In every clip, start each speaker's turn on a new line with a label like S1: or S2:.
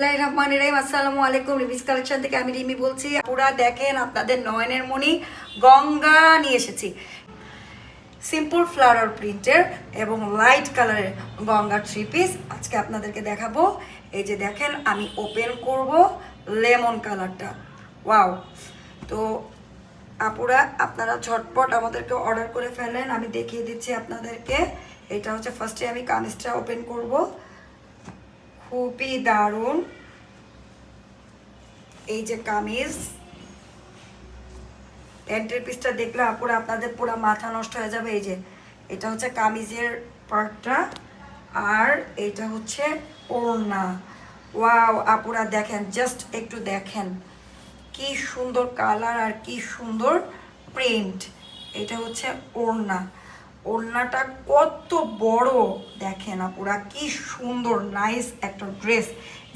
S1: আসসালামু আলাইকুম। রিমিস কালেকশন থেকে আমি রিমি বলছি। পুরা দেখেন আপনাদের নয়নের মণি গঙ্গা নিয়ে এসেছি। সিম্পল ফ্লাওয়ার প্রিন্টের এবং লাইট কালারের গঙ্গা থ্রি পিস আজকে আপনাদেরকে দেখাবো। এই যে দেখেন আমি ওপেন করব লেমন কালারটা। ওয়াও! তো আপুরা আপনারা ঝটপট আমাদেরকে অর্ডার করে ফেলেন, আমি দেখিয়ে দিচ্ছি আপনাদেরকে। এটা হচ্ছে ফার্স্টে আমি কামিজটা ওপেন করব। খুবই দারুণ এই যে কামিজ, প্যান্টের পিসটা দেখলে আপুরা আপনাদের পুরো মাথা নষ্ট হয়ে যাবে। এই যে এটা হচ্ছে কামিজের পার্টটা আর এটা হচ্ছে ওড়না। ওয়াও আপুরা দেখেন, জাস্ট একটু দেখেন কি সুন্দর কালার আর কি সুন্দর প্রিন্ট। এটা হচ্ছে ওড়না, ওড়নাটা কত বড় দেখেন আপুরা, কি সুন্দর নাইস একটা ড্রেস,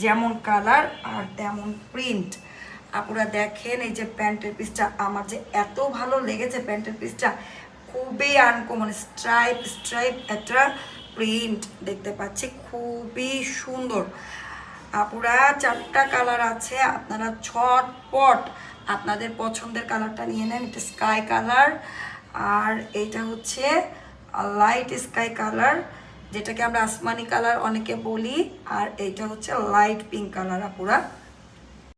S1: যেমন কালার আর তেমন প্রিন্ট। আপুরা দেখেন এই যে প্যান্টের পিসটা, আমার যে এত ভালো লেগেছে প্যান্টের পিসটা, খুবই আনকমন স্ট্রাইপ স্ট্রাইপ একটা প্রিন্ট দেখতে পাচ্ছি, খুবই সুন্দর। আপুরা চারটা কালার আছে, আপনারা ছটপট আপনাদের পছন্দের কালারটা নিয়ে নেন। এটা স্কাই কালার আর এইটা হচ্ছে লাইট স্কাই কালার, যেটাকে আমরা আসমানি কালার অনেকে বলি, আর এইটা হচ্ছে লাইট পিঙ্ক কালার। আপুরা